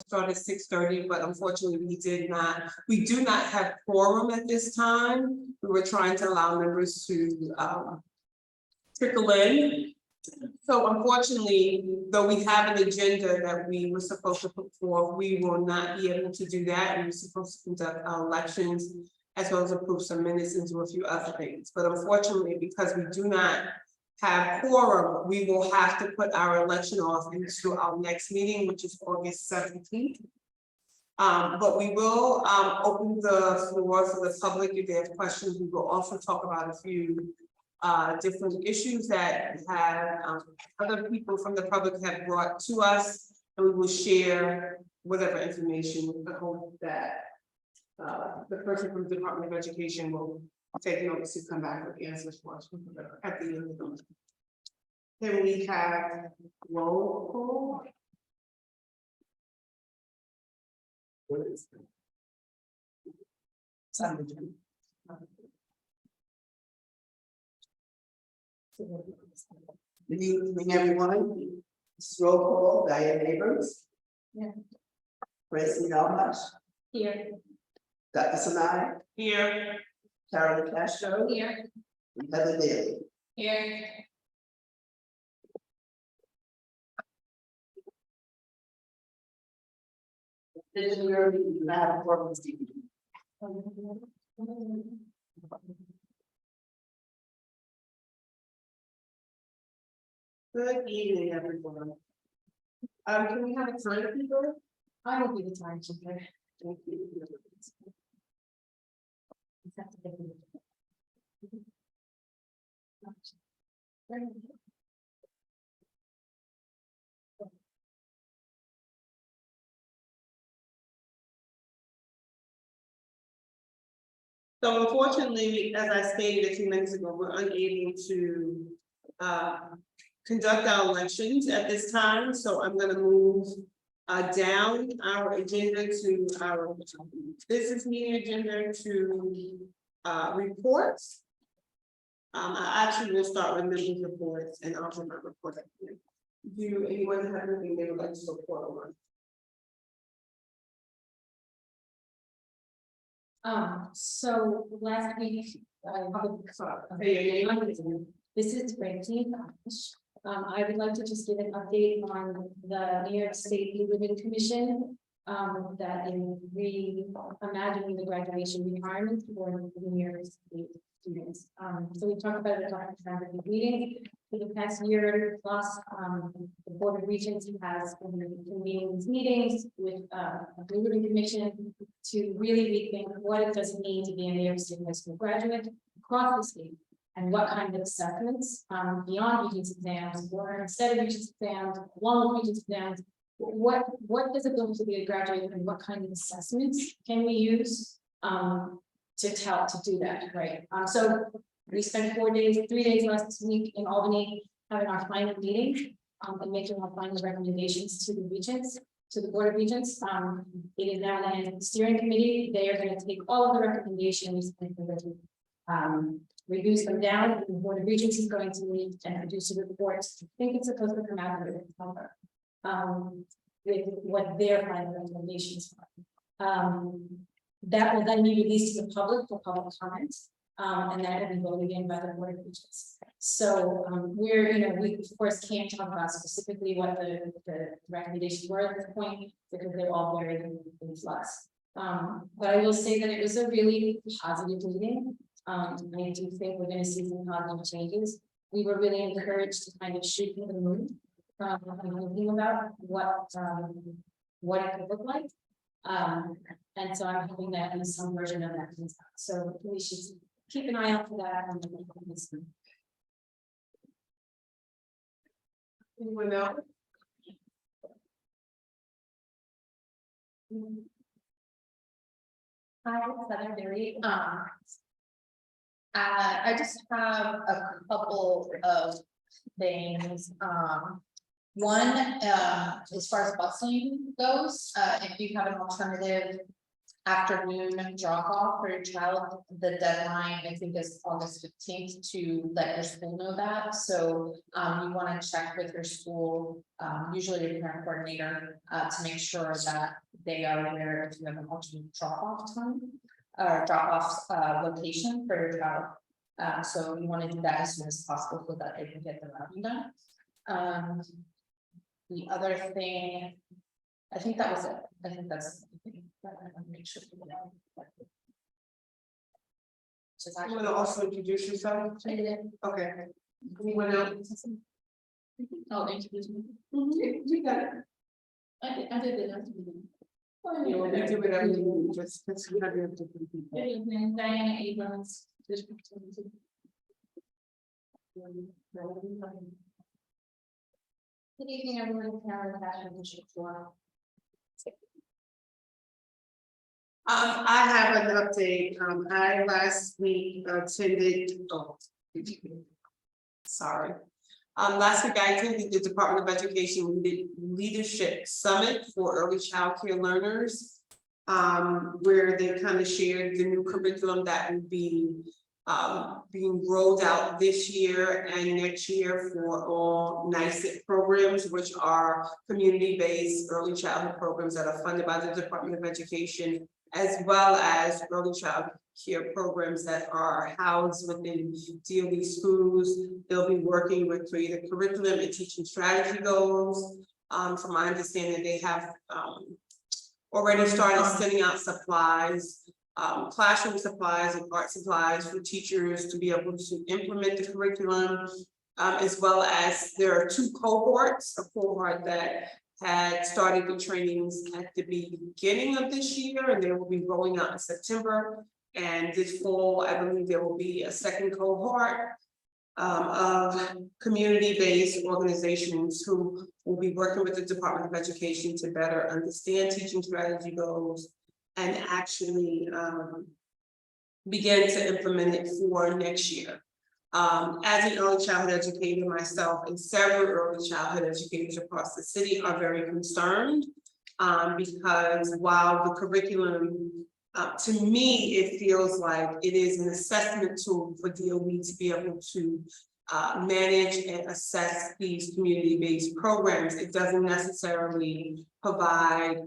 start at 6:30, but unfortunately we do not have quorum at this time. We were trying to allow members to trickle in. So unfortunately, though we have an agenda that we were supposed to put forth, we will not be able to do that. We were supposed to conduct our elections as well as approve some minutes and do a few other things. But unfortunately, because we do not have quorum, we will have to put our election off into our next meeting, which is August 17th. But we will open the floor for the public if they have questions. We will also talk about a few different issues that have other people from the public have brought to us, and we will share whatever information with the hope that the person from the Department of Education will take notice to come back with answers for us at the end of the month. Then we have roll call. What is it? Good evening, everyone. This is roll call. Diane Neighbors. Yeah. President Almash. Here. Dr. Sanai. Here. Carolyn Castro. Here. And Heather Daly. Here. This is where we have a forum this evening. Good evening, everyone. Can we have a time, people? I will be the timekeeper. Thank you. So unfortunately, as I stated a few minutes ago, we're unable to conduct our elections at this time. So I'm going to move down our agenda to our business meeting agenda to reports. I actually will start with members' reports and I'll do my report. Do anyone have anything they would like to report on? So last week, this is Francine. I would like to just give an update on the New York State Living Commission that is reimagining the graduation requirements for New York State students. So we talked about it at the meeting. For the past year plus, the Board of Regents has been convening these meetings with the Living Commission to really rethink what it does mean to be a New York State high school graduate across the state, and what kind of assessments beyond Regents exams or instead of Regents exams, along with Regents exams, what does it mean to be a graduate, and what kind of assessments can we use to do that, right? So we spent 3 days last week in Albany having our final meeting and making our final recommendations to the Regents, to the Board of Regents. It is now in the steering committee. They are going to take all of the recommendations and reduce them down. The Board of Regents is going to meet and produce a report. I think it's supposed to come out in September with what their final recommendations are. That will then be released to the public for public comments, and that will be voted in by the Board of Regents. So we of course can't talk about specifically what the recommendations were at this point because they're all very in flux. But I will say that it was a really positive meeting. I do think we're going to see some positive changes. We were really encouraged to kind of shoot for the moon, thinking about what it could look like. And so I'm hoping that in some version of that comes out. So we should keep an eye out for that. Anyone else? Hi, Heather Daly. I just have a couple of things. One, as far as busing goes, if you have an alternative afternoon drop off for your child. The deadline, I think, is August 15th to let your school know that. So you want to check with your school, usually your parent coordinator, to make sure that they are aware if you have an alternate drop off time or drop off location for your child. So you want to do that as soon as possible so that they can get the routing done. The other thing, I think that was it. I think that's the thing. Make sure. You wanna also introduce yourself? Okay. Anyone else? Oh, introduce me. You got it. I did it. You want me to do whatever you need, just, you have your different people. Good evening, Diana Abrams, District 22. Good evening, everyone. Karen Passion, District 4. I have an update. I last week attended, sorry. Last week I attended the Department of Education Leadership Summit for Early Childcare Learners. Where they kind of shared the new curriculum that will be being rolled out this year and next year for all NICET programs, which are community-based early childhood programs that are funded by the Department of Education, as well as early child care programs that are housed within DOE schools. They'll be working with creative curriculum and teaching strategy goals. From my understanding, they have already started sending out supplies, classroom supplies and art supplies for teachers to be able to implement the curriculum, as well as there are two cohorts, a cohort that had started the trainings at the beginning of this year, and they will be rolling out in September. And this fall, I believe there will be a second cohort of community-based organizations who will be working with the Department of Education to better understand teaching strategy goals and actually begin to implement it for next year. As an early childhood educator myself, and several early childhood educators across the city are very concerned because while the curriculum, to me, it feels like it is an assessment tool for DOE to be able to manage and assess these community-based programs. It doesn't necessarily provide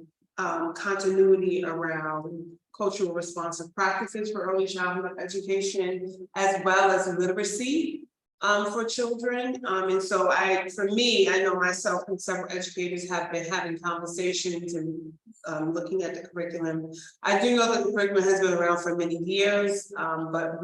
continuity around cultural responsive practices for early childhood education, as well as literacy for children. And so for me, I know myself and several educators have been having conversations and looking at the curriculum. I do know that the curriculum has been around for many years, but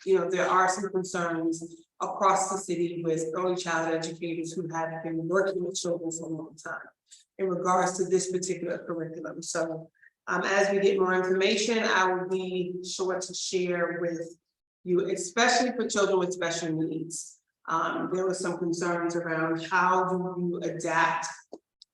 there are some concerns across the city with early childhood educators who have been working with children for a long time in regards to this particular curriculum. So as we get more information, I will be sure to share with you, especially for children with special needs. There were some concerns around how do you adapt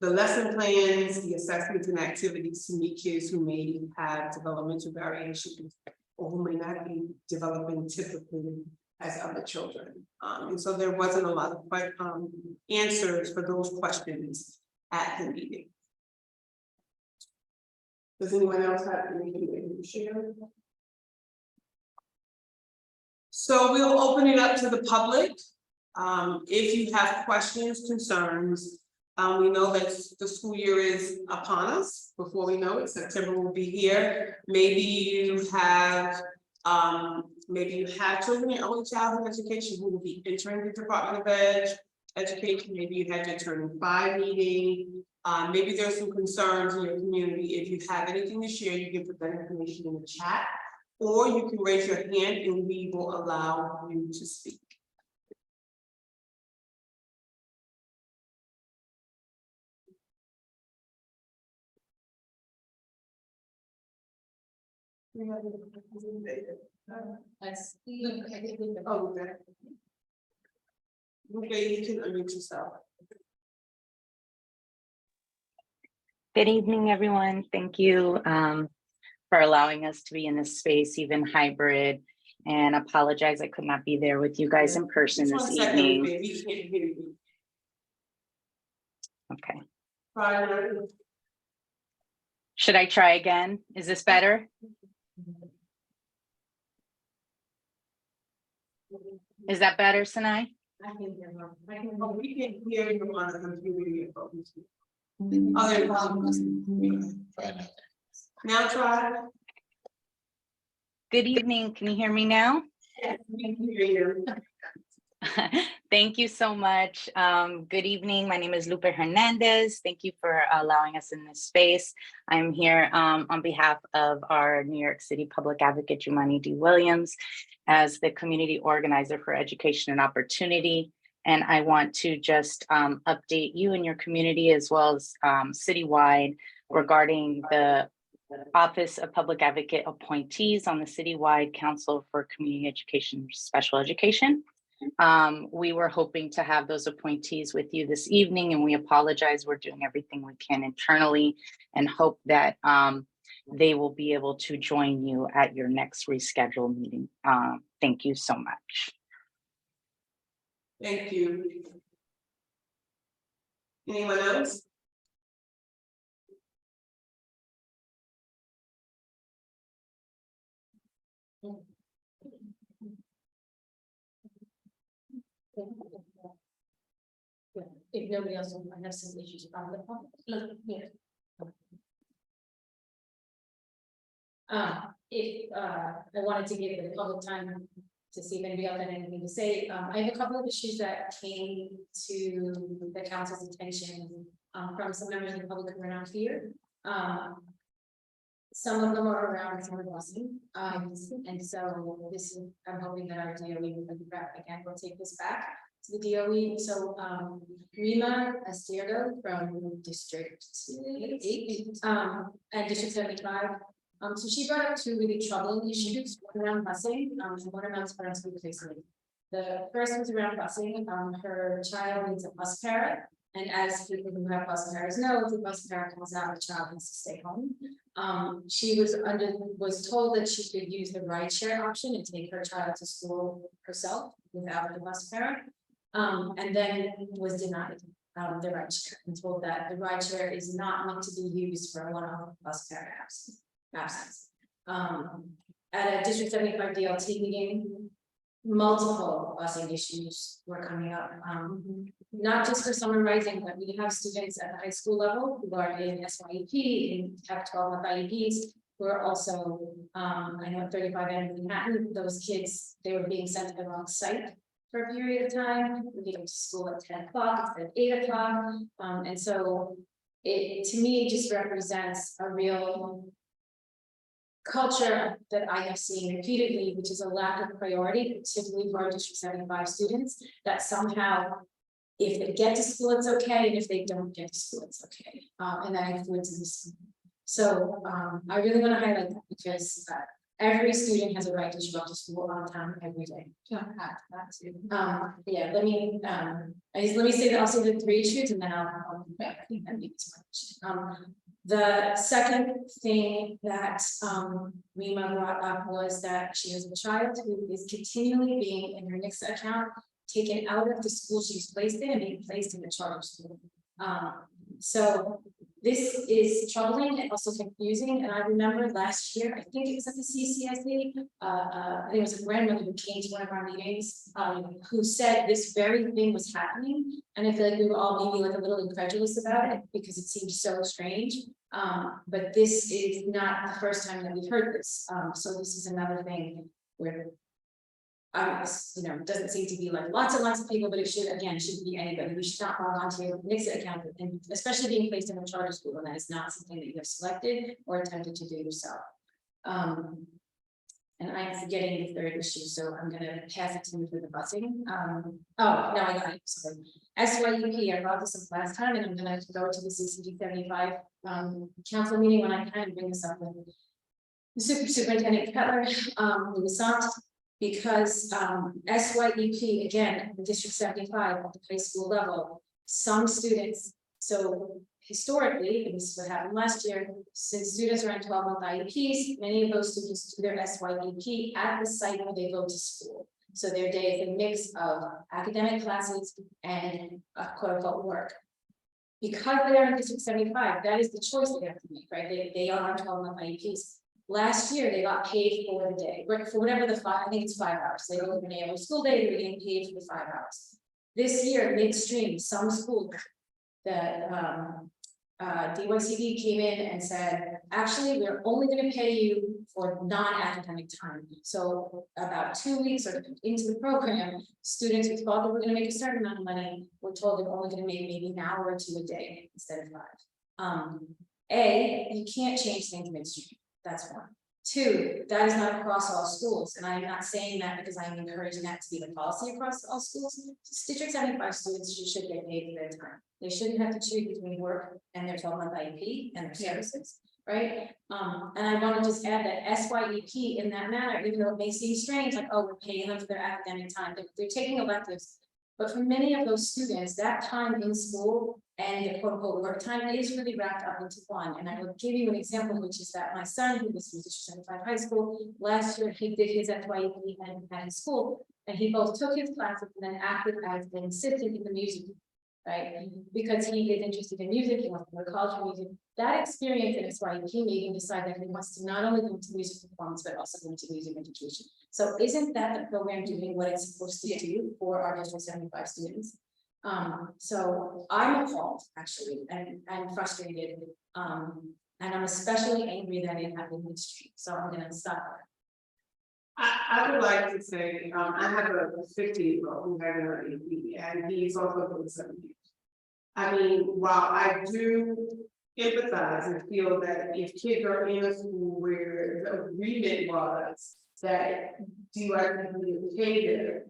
the lesson plans, the assessments and activities to meet kids who may have developmental variations or who may not be developing typically as other children. And so there wasn't a lot of answers for those questions at the meeting. Does anyone else have anything to share? So we'll open it up to the public. If you have questions, concerns, we know that the school year is upon us. Before we know it, September will be here. Maybe you have children in early childhood education who will be entering the Department of Education. Maybe you had your turn 5 meeting. Maybe there's some concerns in your community. If you have anything to share, you can put that information in the chat, or you can raise your hand and we will allow you to speak. I see. Oh, okay. Okay, you can unmute yourself. Good evening, everyone. Thank you for allowing us to be in this space, even hybrid, and apologize I could not be there with you guys in person Just this 1 second, evening. baby, we can't hear you. Okay, Friday. Should I try again? Is this better? Is that better, Sinai? I can hear her. Oh, we can hear you on the computer. Other. Now try. Good evening. Can you hear me now? We can hear you. Thank you so much. Good evening. My name is Lupe Hernandez. Thank you for allowing us in this space. I'm here on behalf of our New York City Public Advocate, Jumani D. Williams, as the community organizer for education and opportunity. And I want to just update you and your community as well as citywide regarding the Office of Public Advocate appointees on the Citywide Council for Community Education, Special Education. We were hoping to have those appointees with you this evening, and we apologize. We're doing everything we can internally and hope that they will be able to join you at your next rescheduled meeting. Thank you so much. Thank you. Anyone else? If nobody else will have some issues about the public, look, yeah. I wanted to give the public time to see if anybody else had anything to say. I have a couple of issues that came to the council's attention from some members of the public who are not here. Some of them are around some of the busing. And so this is, I'm hoping that our DOE again will take this back to the DOE. So Rima Estierdo from District 8 and District 75. So she brought up two really troubling issues, one around busing, and one around parental replacement. The first was around busing. Her child needs a bus parent, and as people who have bus parents know, if the bus parent comes out, the child needs to stay home. She was told that she could use the rideshare option and take her child to school herself without the bus parent, and then was denied the rideshare and told that the rideshare is not meant to be used for a one-off bus parent absence. At a District 75 DLT meeting, multiple busing issues were coming up, not just for summer rising, but we have students at the high school level who are in SYEP, in have 12-month IEPs, who are also, I know 35 in Manhattan, those kids, they were being sent to the wrong site for a period of time, we get them to school at 10 o'clock, instead of 8 o'clock, and so it, to me, just represents a real culture that I have seen repeatedly, which is a lack of priority, particularly for our District 75 students, that somehow, if they get to school, it's okay, and if they don't get to school, it's okay. And that influences. So I really want to highlight that because every student has a right to show up to school on time every day. Yeah, let me say that I'll say the three issues and then I'll the second thing that Rima brought up was that she has a child who is continually being in her Nixa account taken out of the school she's placed in and being placed in the charter school. So this is troubling and also confusing. And I remember last year, I think it was at the CCSE, I think it was a grandmother who came to one of our meetings, who said this very thing was happening. And I feel like we were all maybe like a little incredulous about it because it seemed so strange. But this is not the first time that we've heard this. So this is another thing where it doesn't seem to be like lots and lots of people, but it shouldn't be anybody. We should not log on to your Nixa account, and especially being placed in a charter school, and that is not something that you have selected or attempted to do yourself. And I'm forgetting the third issue, so I'm going to pass it to you for the busing. Oh, no, I got it. Sorry. SYEP, I brought this up last time, and I'm going to go to the CCD 75 council meeting when I can and bring this up with the Superintendent Cutler, who was stopped. Because SYEP, again, the District 75 at the high school level, some students, so historically, and this is what happened last year, since students are on 12-month IEPs, many of those students do their SYEP at the site where they go to school. So their day is a mix of academic classes and quote unquote work. because they are in District 75, that is the choice they have to make, right? They are on 12-month IEPs. Last year, they got paid for the day, right, for whatever I think it's 5 hours. They don't even have a school day, they're getting paid for the 5 hours. This year, midstream, some schools that DYCD came in and said, actually, we're only gonna pay you for non-academic time. So about 2 weeks or into the program, students who thought they were gonna make a certain amount of money were told they're only gonna make maybe an hour or two a day instead of 5. You can't change things midstream, that's one. 2, that is not across all schools, and I'm not saying that because I'm encouraging that to be the policy across all schools. District 75 students should get paid for their time. They shouldn't have to choose between work and their 12-month IEP and their services, right? And I want to just add that SYEP in that manner, even though it may seem strange, like, oh, we're paying them for their academic time, they're taking electives. But for many of those students, that time in school and the quote unquote work time is really wrapped up into one. And I will give you an example, which is that my son, who was in District 75 high school, last year he did his SYEP at his school, and he both took his classes and then acted as an assistant in the music, right? Because he is interested in music, he wants to go to college for music. That experience in SYEP made him decide that he wants to not only go into music performance, but also go into music education. So isn't that the program doing what it's supposed to do for our District 75 students? So I'm appalled actually, and I'm frustrated. And I'm especially angry that it happened midstream. So I'm gonna stop. I would like to say, I have a 15-year-old who had an IEP, and he's also for 7 years. I mean, while I do empathize and feel that if kids are in a school where the agreement was that DYCD is paid,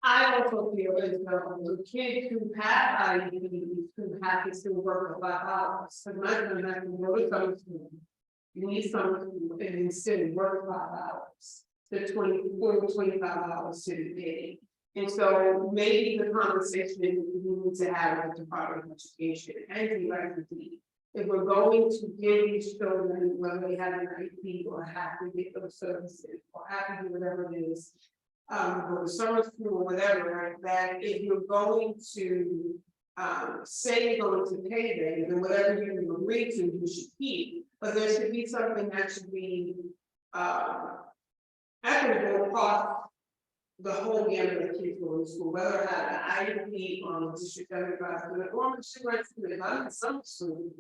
I also feel as though the kids who have IEPs who have to still work 5 hours, so my son has to go to summer school. You need summer school and then still work 5 hours, the 24 to 25 hours to the day. And so maybe the conversation we need to have with the Department of Education and DYCD, if we're going to give these children, whether they have an IEP or have to get those services or have to do whatever it is, go to summer school or whatever, right, that if you're going to say you're going to pay them, then whatever you agree to, you should keep. But there should be something that should be equitable across the whole gamut of kids going to school, whether or not an IEP on the District 75 student or District student. If I'm in summer school,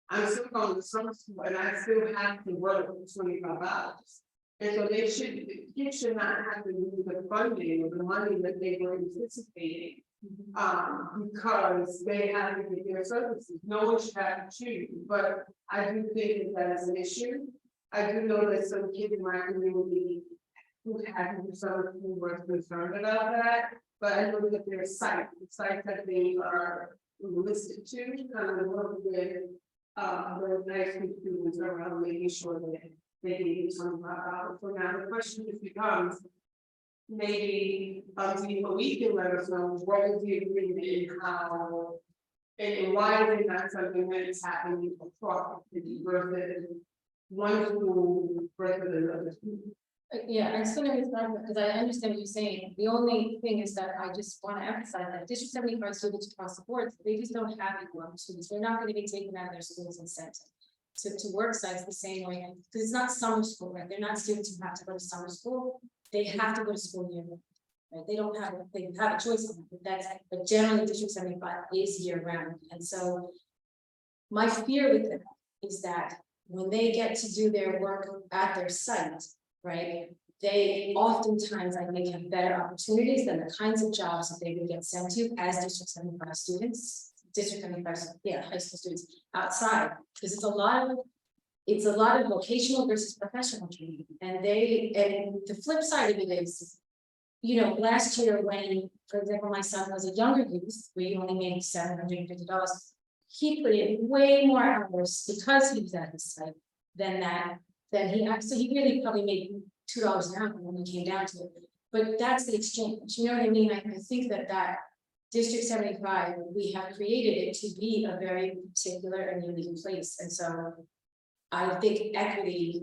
I'm still going to summer school and I still have to work 25 hours. And so they should, kids should not have to lose the funding or the money that they were anticipating because they have to get their services. No one should have to choose, but I do think that is an issue. I do know that some kids in my community who have summer school were concerned about that, but I know that there are sites that they are listed to kind of work with the nice students around making sure that they can use 25 hours. So now the question just becomes, maybe we can let us know what is the agreement and how and why is it not something that is happening across the city versus one school versus another school. Yeah, I'm just gonna respond because I understand what you're saying. The only thing is that I just want to emphasize that District 75 students across the board, they just don't have equal opportunities. They're not going to be taken out of their schools and sent to work sites the same way, because it's not summer school, right? They're not students who have to go to summer school. They have to go to school year round, right? They have a choice on it, but generally District 75 is year round. And so my fear with it is that when they get to do their work at their site, right, they oftentimes, I think, have better opportunities than the kinds of jobs that they would get sent to as District 75 students, District 75, yeah, high school students outside, because it's a lot of vocational versus professional training. And the flip side of it is, you know, last year when, for example, my son was a younger youth, we only made $750. He put in way more hours because he was at his site than he actually, he really probably made $2 an hour when we came down to it. But that's the exchange, you know what I mean? I think that District 75, we have created it to be a very particular and unique place. And so I think equity,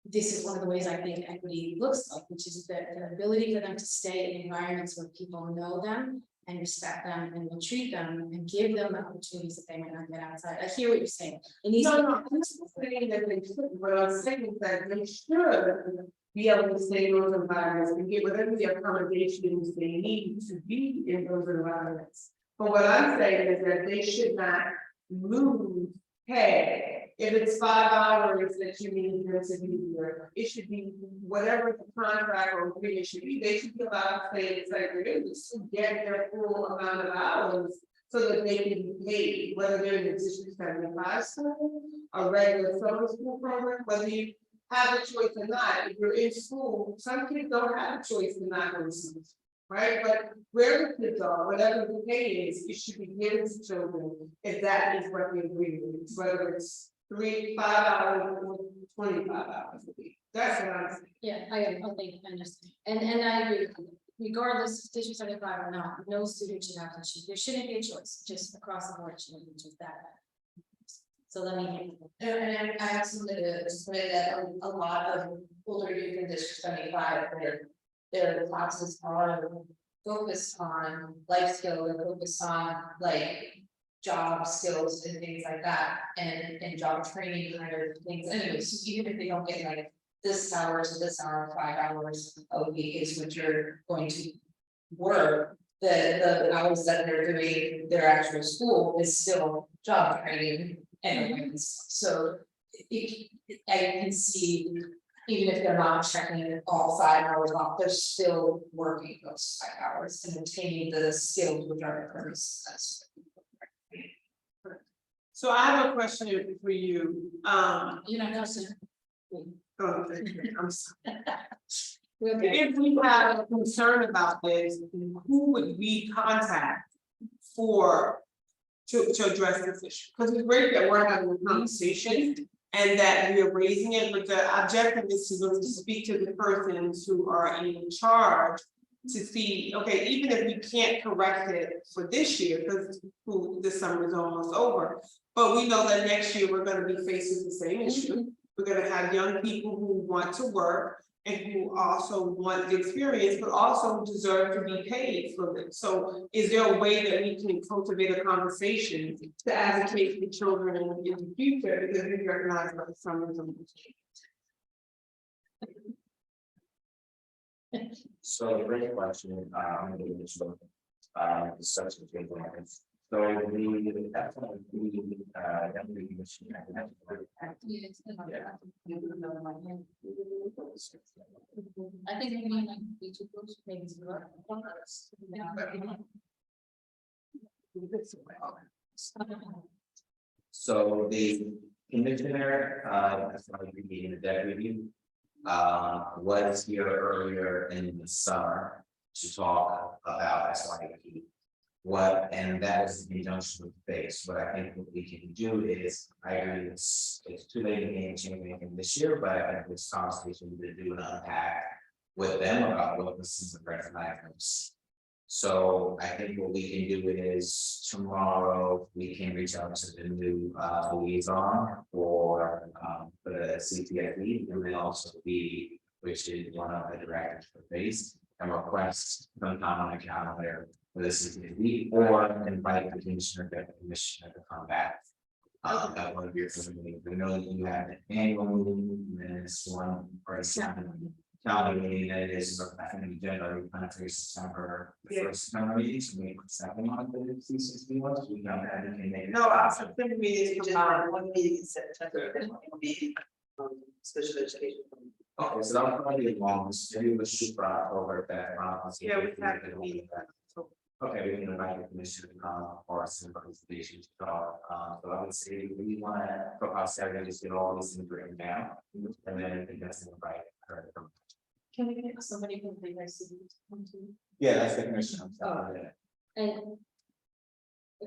this is one of the ways I think equity looks like, which is the ability for them to stay in environments where people know them and respect them and will treat them and give them opportunities that they might not get outside. I hear what you're saying. It needs No, to no, I'm not saying that they should, what I'm saying is that they should be able to stay in those environments and get whatever the accommodations they need to be in those environments. But what I'm saying is that they should not lose pay. If it's 5 hours that you need them to be here, it should be whatever the contract or agreement should be, they should be allowed to stay in St. Louis to get their full amount of hours. So that they can be paid, whether they're in the District 75 school, a regular summer school program, whether you have a choice or not. If you're in school, some kids don't have a choice to not go to school, right? But where the kids are, whatever the pay is, it should be given to children if that is what the agreement is, whether it's 3, 5 hours or 25 hours a week. That's what I'm saying. Yeah, I think I understand. And I agree. Regardless of District 75 or not, no student should have to choose. There shouldn't be a choice, just across the board, it shouldn't be just that. So let me. And I have something to say that a lot of older youth in District 75, their classes are focused on life skills, and focused on like job skills and things like that, and job training kind of things. Anyways, even if they don't get like this hour to this hour, 5 hours a week is what you're going to work. The hours that they're doing their actual school is still job training anyways. So I can see, even if they're not checking all 5 hours off, they're still working those 5 hours and obtaining the skills which are purpose. So I have a question for you. You know, Nelson. Oh, thank you. I'm sorry. Okay. If we have a concern about this, who would we contact to address this issue? Because it's great that we're having a conversation and that we are raising it, but the objective is to speak to the persons who are in charge to see, okay, even if we can't correct it for this year, because this summer is almost over, but we know that next year we're going to be faced with the same issue. We're going to have young people who want to work and who also want the experience, but also deserve to be paid for it. So is there a way that we can cultivate a conversation to advocate for children in the future, because we recognize that the summer is almost over. So great question, I'm gonna give this one, such a big one. So the, that's one, definitely machine. I think we need like be too close, maybe zero. So the commissioner, that's why we be in the debt review. Was here earlier in the summer to talk about SYP. And that was in conjunction with base. What I think what we can do is, I agree, it's too late in the game changing anything this year, but I think this conversation we could do an unpack with them about what this is the present items. So I think what we can do is tomorrow, we can reach out to the new liaison for the CCSE, and then also be, which is one of the directors for base, and request sometime on a calendar for the CCSE, or invite the commissioner to come back. At one of your meetings. We know that you have an annual meeting, and then it's one or a calendar meeting that is, I think, generally kind of through September, the first calendar meeting, so we put 7 on the CCSE ones, we don't have anything. No, our September meeting is just one meeting in September, then one meeting, special education. Okay, so that'll probably be long, maybe we'll shoot for October that. Yeah, we have a meeting. Okay, we can invite the commission to come or some presentation to talk, but I would say we wanna, for us, everybody just get all these things written down, and then I think that's invite her. Can we get somebody from the ICD to come to? Yeah, that's the commission. And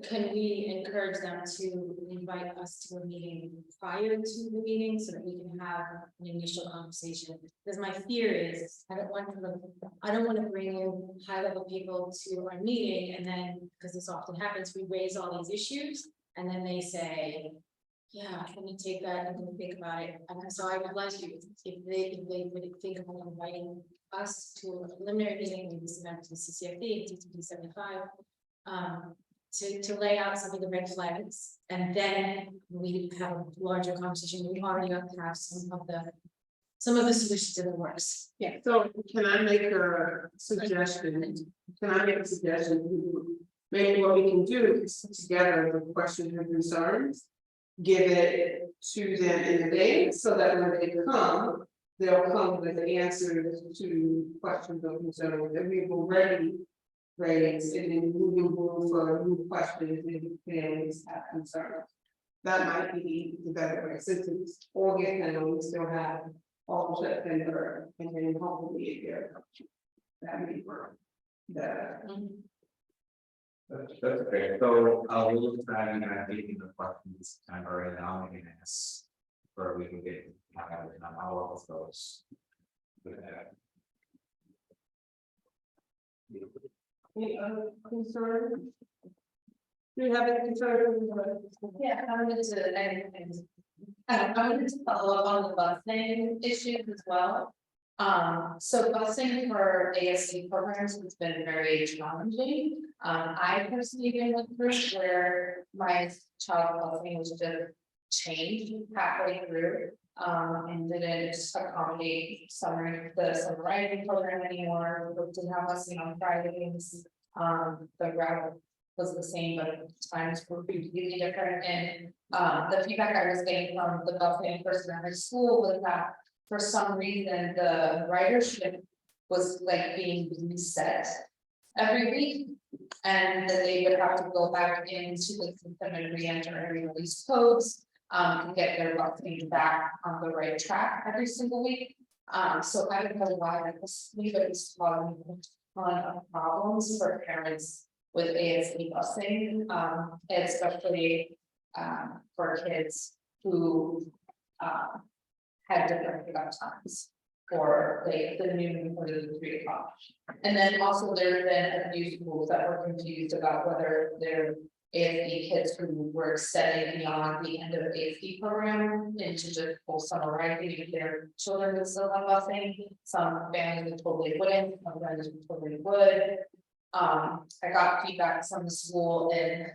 can we encourage them to invite us to a meeting prior to the meeting so that we can have an initial conversation? Because my fear is, I don't want to bring in high level people to our meeting and then, because this often happens, we raise all these issues and then they say, Yeah, can you take that and think about it? And so I would like you, if they would think about inviting us to a preliminary meeting, maybe some members of CCFD, TTP 75. To lay out some of the red flags, and then we have a larger conversation. We already have some of the solutions in the works. Yeah, so can I make a suggestion? Can I make a suggestion? Maybe what we can do is put together the questions and concerns. Give it to them in a day, so that when they come, they'll come with the answers to questions or concerns that we've already raised, and then moving forward for new questions and families have concerns. That might be the better way, since it's August and we still have all September, and then hopefully it gets. That may work better. That's great, so we'll look at and I think the questions kind of already now, we can ask. Where we can get, all of those. With that. Any other concerns? Do you have any concerns? Yeah, I wanted to, I wanted to follow up on the busing issues as well. So busing for ASC programs has been very challenging. I personally been with groups where my child busing was just changed halfway through. And didn't accommodate the summer writing program anymore. We didn't have busing on Fridays. The route was the same, but times were completely different. And the feedback I was getting from the busing person at my school was that for some reason the ridership was like being reset every week. And that they would have to go back into the system and re-enter everybody's codes. To get their busing back on the right track every single week. So I don't know why that was, but it's causing a ton of problems for parents with ASD busing, especially for kids who had different pickup times for the noon or the 3 o'clock. And then also there's been a few schools that were confused about whether their ASD kids who were extending beyond the end of the ASD program into just full summer writing, if their children would still have busing. Some families would totally wouldn't, some families would totally would. I got feedback from the school and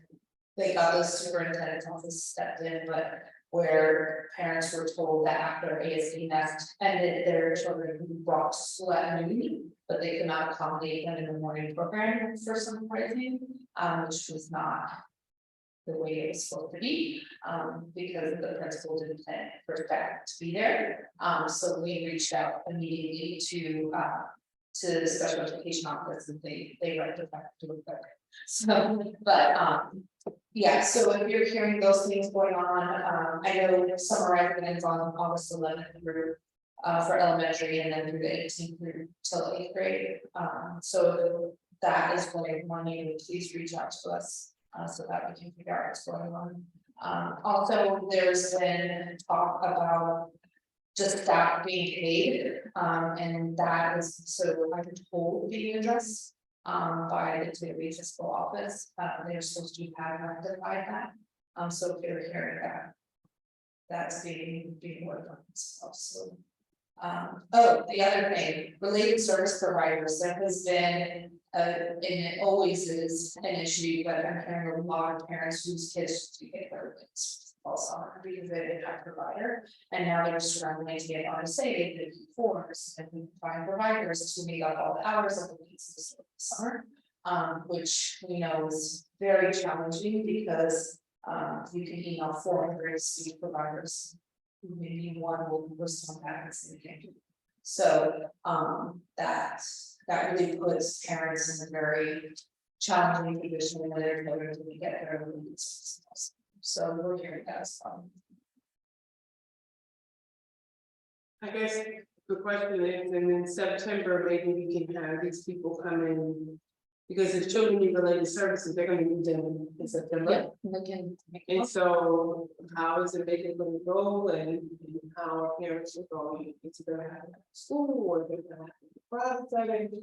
they got the superintendent's office stepped in, but where parents were told that after ASD nest ended, their children who brought to school at noon, but they could not accommodate them in the morning program for some reason, which was not the way it was supposed to be, because the principal didn't plan for that to be there. So we reached out immediately to the special education office and they rectified to it better. So, but yeah, so if you're hearing those things going on, I know summarizing is on August 11th through for elementary and then through the 18th through till 8th grade. So that is going on, you please reach out to us so that we can figure out what's going on. Also, there's been talk about just staff being paid, and that is so I'm told being addressed by the Toledo Fiscal Office. They're supposed to have rectified that. So if you're hearing that, that's being worked on also. Oh, the other thing, related service providers, there has been and it always is an issue, but I'm hearing a lot of parents whose kids do get their kids all summer because they didn't have a provider, and now they're struggling to get RSA, the forms, and find providers to make up all the hours of the weeks this summer, which we know is very challenging because you can email 400 student providers. Maybe one will respond back and say thank you. So that really puts parents in a very challenging position when they're going to get their needs. So we're hearing that as well. I guess the question is, and in September, maybe we can have these people come in. Because if children need related services, they're gonna need them in September. And so how is it making them go and how are parents are going? It's gonna happen at school or they're gonna happen in the private setting.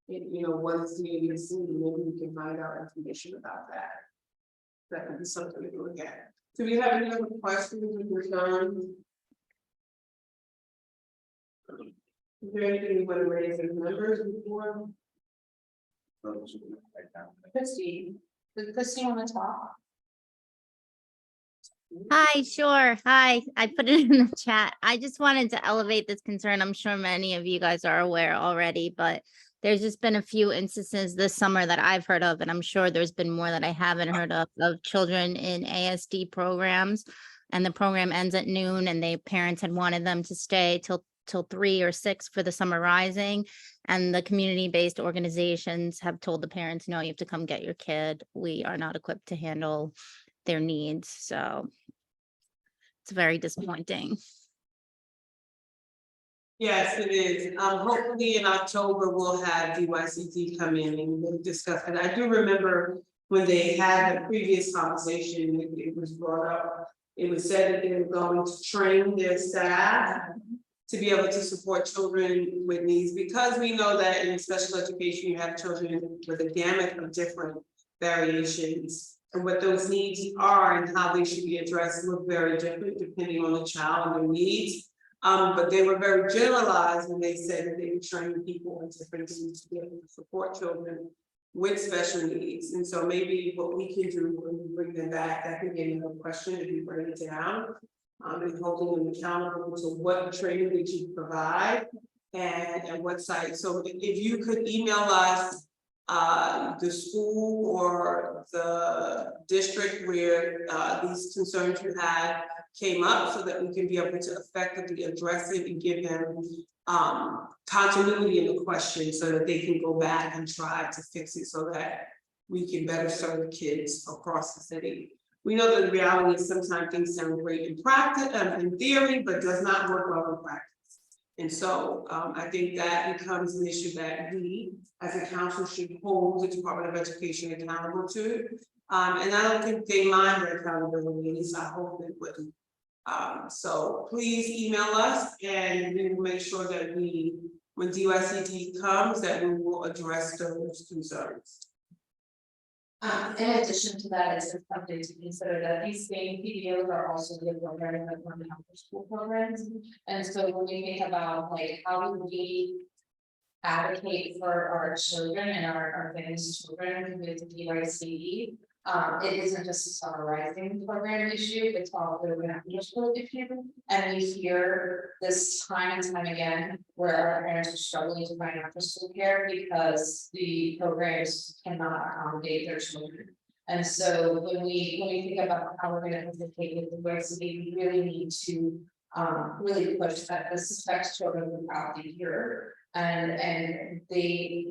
You know, what is the ABC, maybe we can find out information about that. That could be something to look at. Do we have any other questions or concerns? Is there anything you want to raise as members before? Christie, does Christie want to talk? Hi, sure. Hi, I put it in the chat. I just wanted to elevate this concern. I'm sure many of you guys are aware already, but there's just been a few instances this summer that I've heard of, and I'm sure there's been more that I haven't heard of children in ASD programs. And the program ends at noon and they parents had wanted them to stay till 3 or 6 for the summer rising. And the community-based organizations have told the parents, no, you have to come get your kid. We are not equipped to handle their needs. So it's very disappointing. Yes, it is. Hopefully in October, we'll have DYCT come in and we'll discuss it. I do remember when they had the previous conversation, it was brought up. It was said that they were going to train their staff to be able to support children with needs, because we know that in special education, you have children with a gamut of different variations. And what those needs are and how they should be addressed look very different depending on the child and their needs. But they were very generalized when they said that they were training people in different needs to be able to support children with special needs. And so maybe what we can do when we bring them back, that could be another question if you bring it down. And holding them accountable to what training did you provide and what site. So if you could email us the school or the district where these concerns you had came up, so that we can be able to effectively address it and give them continuity in the question so that they can go back and try to fix it so that we can better serve kids across the city. We know that the reality is sometimes things sound great in practice, in theory, but does not work well in practice. And so I think that becomes an issue that we, as a council, should hold the Department of Education accountable to. And I don't think they mind their accountability, at least I hope they wouldn't. So please email us and we will make sure that we, when DYCT comes, that we will address those concerns. In addition to that, it's something to consider that these same PBOs are also the program that run after school programs. And so when we think about like how do we advocate for our children and our families' children with DYCE, it isn't just a summarizing program issue, it's also an after school issue. And we hear this time and time again where our parents are struggling to find after school care because the programs cannot accommodate their children. And so when we think about how we're going to advocate with the DYCE, we really need to really push that this affects children throughout the year. And they,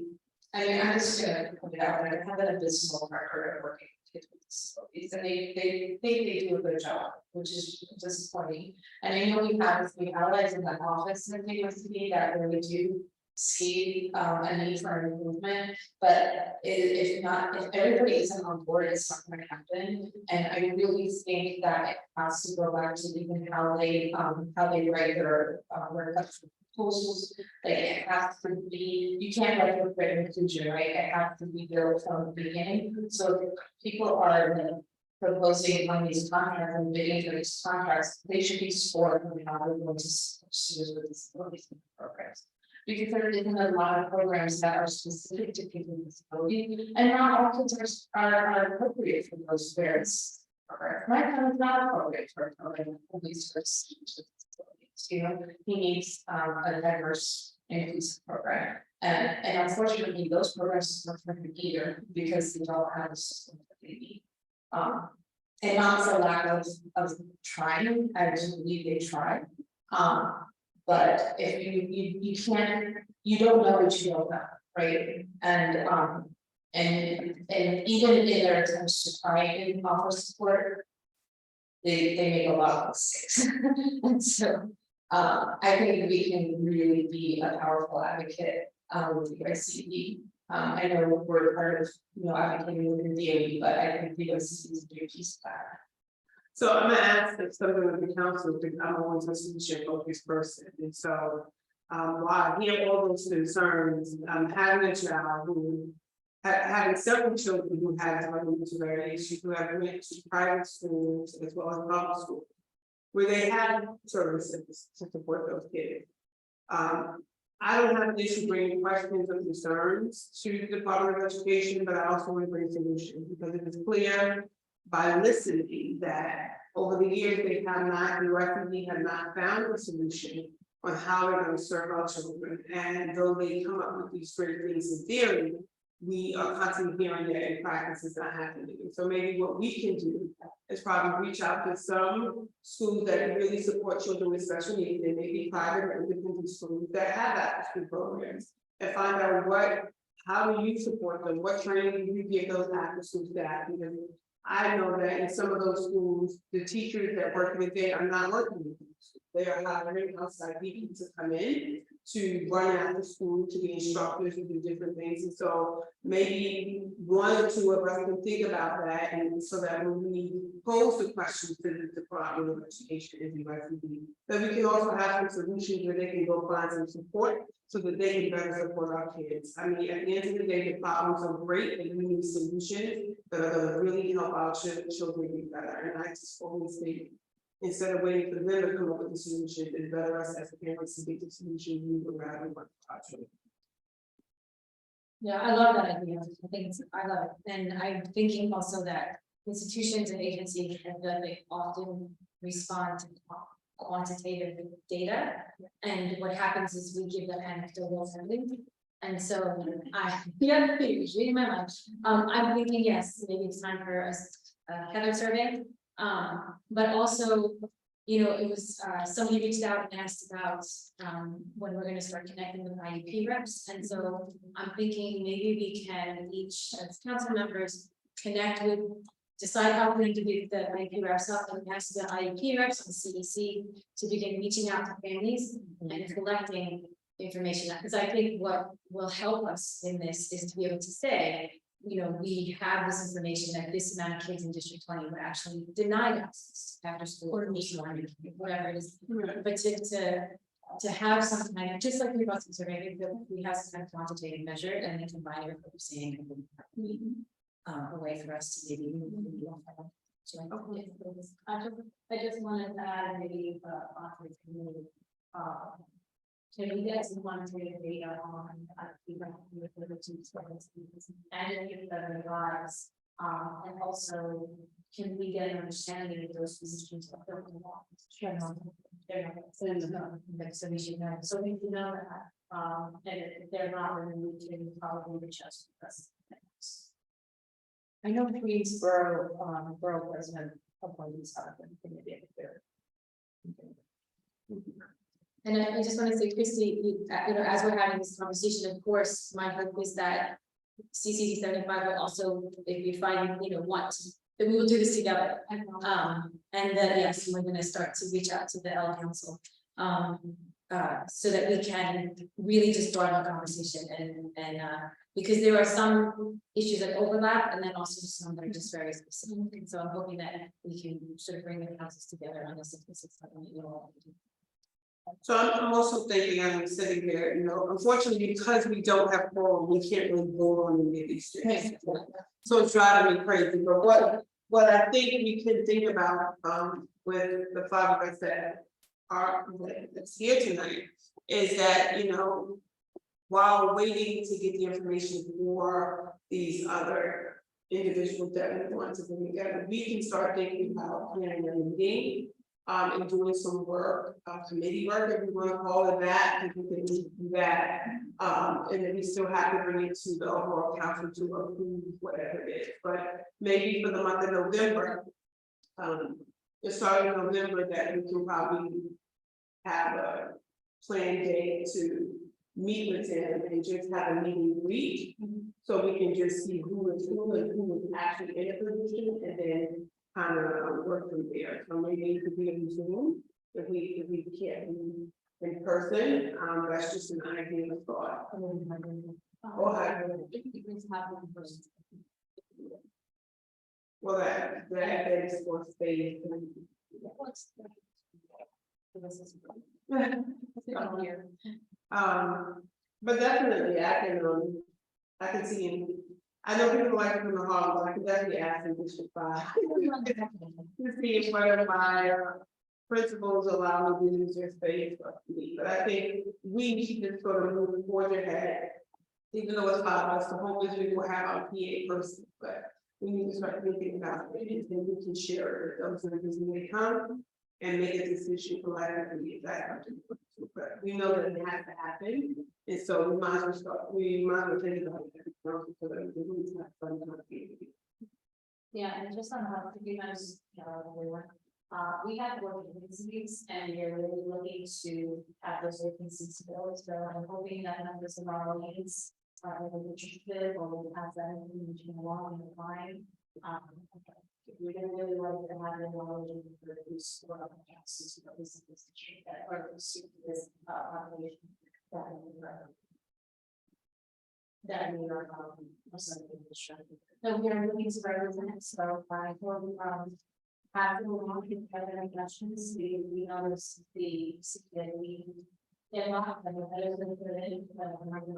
I mean, I'm just gonna put it out there, I have an abysmal record of working with kids with disabilities, and they think they do a good job, which is disappointing. And I know we have allies in the office in the DYCE that really do see a need for improvement, but if everybody isn't on board, it's not going to happen. And I really think that it has to go back to even how they write their proposals. Like it has to be, you can't write a written inclusion, right? It has to be built from the beginning. So if people are proposing on these contracts and bidding for these contracts, they should be scored on how they're going to students with disabilities programs. Because there isn't a lot of programs that are specific to people with disability, and not all kids are appropriate for those various programs. My son is not appropriate for a program only for students with disabilities. You know, he needs a diverse, inclusive program, and unfortunately, those programs are not perfect either because they don't have a system that they need. And not for lack of trying, I just believe they try. But if you can't, you don't know what you don't know, right? And even in their attempts to try and offer support, they make a lot of mistakes. And so I think we can really be a powerful advocate with the DYCE. I know we're part of advocating within DOE, but I think the DYCE is a big piece of that. So I'm gonna ask if something with the council, because I'm always a solution focused person, and so while I hear all those concerns, having a child who having several children who have learning disabilities, who have went to private schools as well as public schools, where they have services to support those kids. I don't have an issue bringing questions or concerns to the Department of Education, but I also want to bring solutions, because it is clear by listening that over the years, they have not, the refugee have not found a solution on how they're going to serve our children. And though they come up with these great things in theory, we are constantly hearing that in practice is not happening. So maybe what we can do is probably reach out to some schools that really support children with special needs. They may be private or independent schools that have after-school programs, and find out how do you support them? What training do you give those after-school staff? Because I know that in some of those schools, the teachers that work in the day are not working with them. They are hiring outside people to come in to run after school, to be instructors, to do different things. And so maybe one or two of us can think about that, and so that when we pose the question to the Department of Education and the refugee, that we can also have some solutions where they can go find some support so that they can better support our kids. I mean, at the end of the day, the problems are great, and we need solutions that are going to really help our children be better. And I just always think, instead of waiting for them to come up with the solution, it's better us as parents to get the solution we would rather want our children. Yeah, I love that idea. I love it. And I'm thinking also that institutions and agencies that they often respond to quantitative data. And what happens is we give them anecdotal evidence. And so reading my mind. I'm thinking, yes, maybe it's time for a Heather survey. But also, you know, it was somebody reached out and asked about when we're going to start connecting with IEP reps. And so I'm thinking maybe we can each as council members connect with, decide how we're going to get the IEP reps up, and ask the IEP reps and CDC to begin reaching out to families and collecting information. Because I think what will help us in this is to be able to say, you know, we have this information that this amount of kids in District 20 were actually denied access after school or whatever it is. But to have some kind of, just like we brought some survey, we have some kind of quantitative measure and then combine it with what we're saying, a way for us to maybe I just wanted to add maybe can we get some quantitative data on and give them advice, and also can we get an understanding of those positions of the law? Sure. So we should know. So we know that and if they're not, then we can probably reach out to the I know Queensborough borough president appointees have been maybe there. And I just want to say, Christy, you know, as we're having this conversation, of course, my hope is that CCD 75 will also, if you find, you know, that we will do this together. And that, yes, we're going to start to reach out to the L Council so that we can really just broaden the conversation and because there are some issues that overlap and then also some that are just very specific. And so I'm hoping that we can sort of bring the councils together on this. So I'm also thinking, I'm sitting here, you know, unfortunately, because we don't have quorum, we can't really vote on any of these things. So it's driving me crazy, but what I think we can think about, with the five of us that are, that's here tonight, is that, you know, while waiting to get the information for these other individuals that we want to bring together, we can start thinking about planning a meeting. And doing some work, committee work, if we want to call it that, and we can do that. And then we still have to bring it to the overall council to approve whatever it is. But maybe for the month of November, the start of November, that we can probably have a planned day to meet with them and just have a meeting week. So we can just see who is actually in a position, and then kind of work from there. So maybe it could be in Zoom if we can't be in person. That's just an idea of thought. Well, that is for space. But definitely I can see him I know people like to come to Harlem, but I can definitely ask them District 5. To see if one of my principals allow me to use their space for me, but I think we need to sort of move forward ahead. Even though it's 5 of us, the whole district will have our PA person, but we need to start thinking about it, and we can share it with those members when they come and make a decision collectively. But we know that it has to happen, and so we might as well think about it. So that we can have fun with our PA. Yeah, and just on how you guys, everyone, we have work vacancies and we're really looking to have those vacancies filled. So I'm hoping that members of our audience are interested or will have that information along in the line. We're gonna really like to have an knowledge for these work opportunities that are this population that we are so we are looking to represent, so I will have the long any questions, we notice the CCSE. Yeah, not have the better than the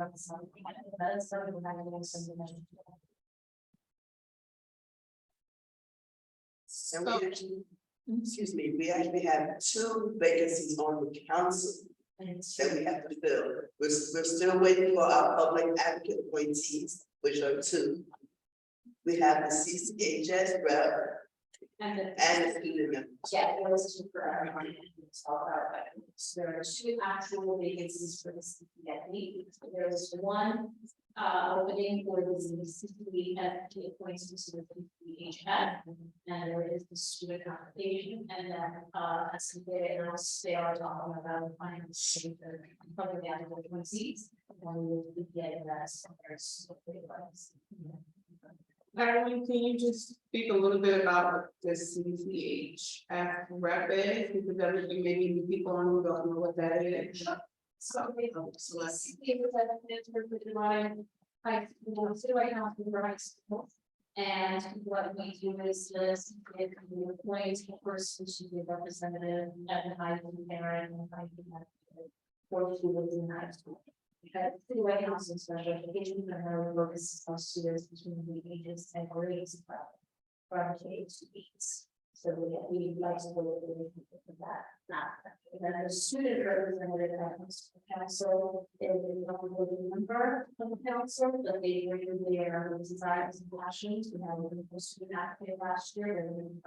that's something that I want some measure. And we actually, excuse me, we actually have 2 vacancies on the council that we have to fill. We're still waiting for our public advocate appointees, which are 2. We have the CCHS rep And and the student member. yeah, it was for everybody. So there are 2 actual vacancies for the CCSE. There is one opening for the CCSE at the appointment to the CCHS, and there is the student application, and then as they announced, they are talking about finance probably the other 20 seats, and we will be getting that as Carolyn, can you just speak a little bit about the CCH rep is, because everybody, maybe the people on who don't know what that is. So let's see if it's for the right now for high school. And what we do is list if we appoint a person to be representative at the high school parent and high school for students in high school. Because the White House and special education primarily focuses on students between the ages and grades from K to 8. So we like to work with that. And then the student representative at the council is a member of the council, but they bring their desires and passions. We had a student active last year, and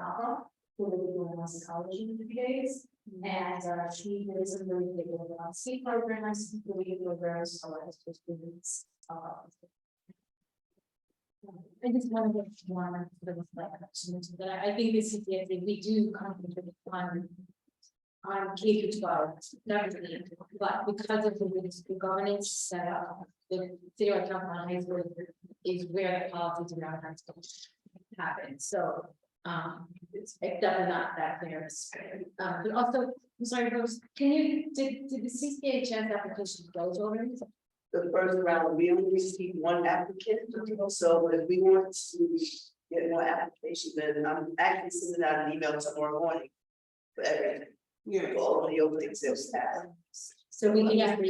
who will be doing a psychology in 3 days. And she is a really big sleep programs, really programs, so it's just students. I just want to get one for the but I think this is the thing we do concentrate on K through 12, definitely, but because of the governance set up, the city of High School is where the policies around high school happen. So it's definitely not that clear. But also, I'm sorry, Rose, did the CCHS application close already? The first round, we only received 1 applicant, so if we want to get more applications, then I'm actually sending out an email tomorrow morning for everything. Yeah. For all of the openings that we have. So we can have the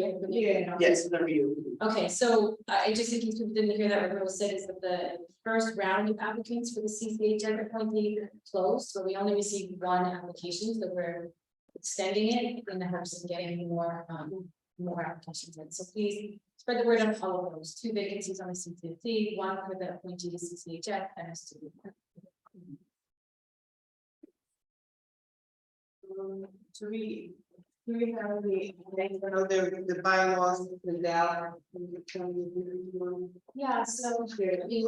Yes, it's gonna be you. Okay, so I just in case you didn't hear that, what Rose said is that the first round of applicants for the CCHS appointee closed, so we only received 1 application, so we're extending it in the hopes of getting more applications in. So please spread the word on all of those 2 vacancies on the CCSE, 1 for the appointee to CCHS and a student. Do we have the bylaws and down? Yeah, so here, we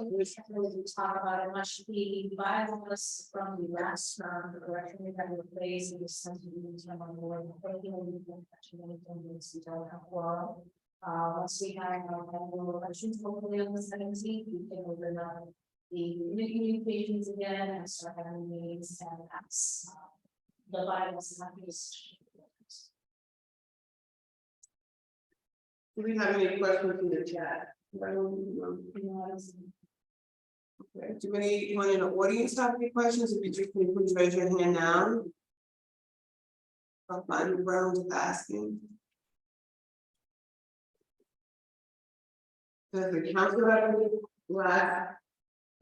talk about it much, the bylaws from the last the correction we had in place, it was sent to the board. Once we have our elections, hopefully on the 17th, we can open up the communications again and start having meetings and pass the bylaws. Do we have any questions in the chat? Okay. Do anyone in the audience have any questions? If you just can please raise your hand now. I'll find the round of asking. Does the council have any last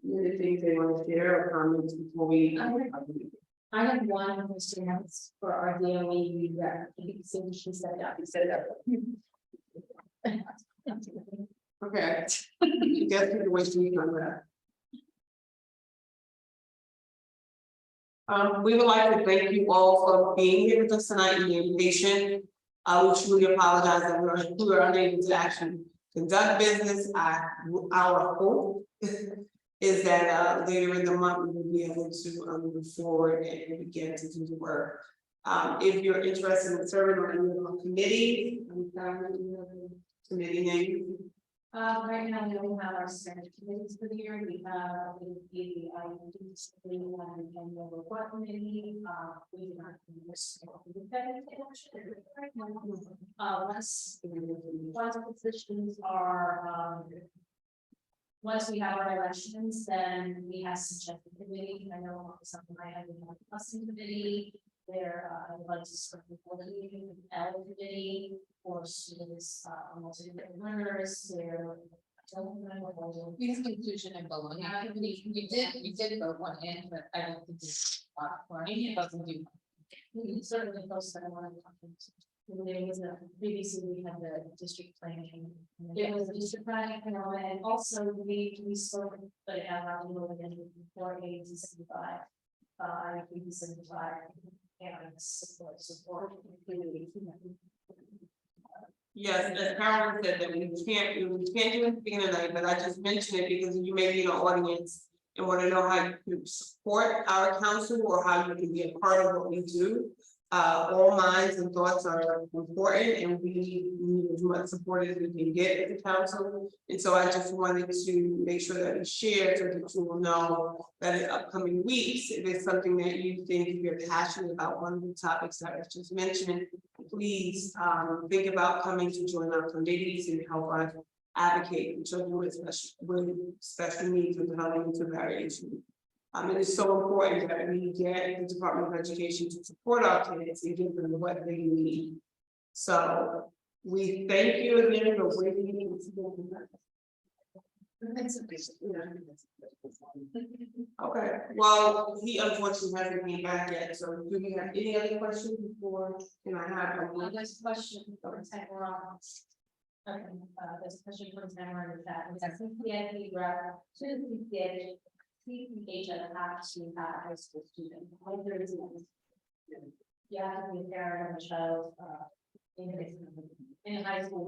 minute things they want to share or comments before we? I have one question else for our DOE rep. She set it up. Okay. Guess who's wasting on that? We would like to thank you all for being here with us tonight and being patient. We truly apologize that we were unable to actually conduct business. Our hope is that later in the month, we will be able to move forward and begin to do the work. If you're interested in serving on any of our committees, committee name. Right now, we don't have our Senate committees for the year. We have the annual report committee. We do not have this. Right now, once positions are, once we have our elections, then we have suggested committee. I know something I have in my custom committee. There, I would like to serve the L committee for students, multi-different learners. There, I don't remember. We have inclusion and belonging. We did vote one in, but I don't think it's for me. It doesn't do. We can certainly post that on. There was a previously we had the district planning. It was a district planning, and also we spoke, but it had a little bit before 875. I think 75. And support. Yes, as Carolyn said that we can't do anything tonight, but I just mentioned it because you may be in the audience and want to know how you can support our council or how you can be a part of what we do. All minds and thoughts are important and we need as much support as we can get at the council. And so I just wanted to make sure that we share so that you will know that in upcoming weeks, if it's something that you think you're passionate about, one of the topics that I was just mentioned, please think about coming to join our committees and help us advocate for children with special needs and developmental variation. It is so important that we get the Department of Education to support our kids and give them what they need. So we thank you again for waiting. Okay, well, he unfortunately hasn't been back yet, so do we have any other questions before? Can I have one? There's a question for Tamara. Okay, there's a question for Tamara with that. Is that CCSE rep to the CCH at a high school student? There is you have to be a parent of a child in high school.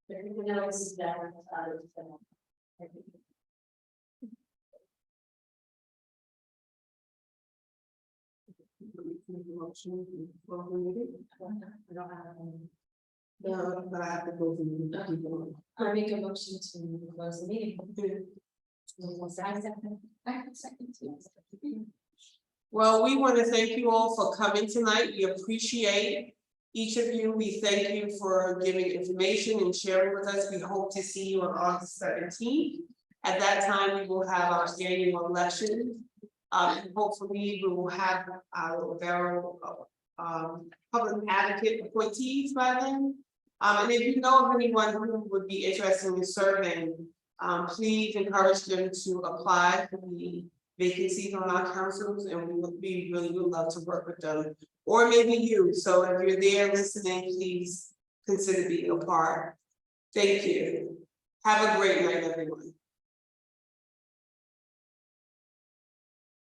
There is no that I don't have any. No, but I have to go through. I make a motion to close the meeting. Well, we want to thank you all for coming tonight. We appreciate each of you. We thank you for giving information and sharing with us. We hope to see you on August 17th. At that time, we will have our annual election. Hopefully, we will have our public advocate appointees by then. And if you know of anyone who would be interested in serving, please encourage them to apply for the vacancies on our councils, and we really would love to work with them, or maybe you. So if you're there listening, please consider being a part. Thank you. Have a great night, everyone.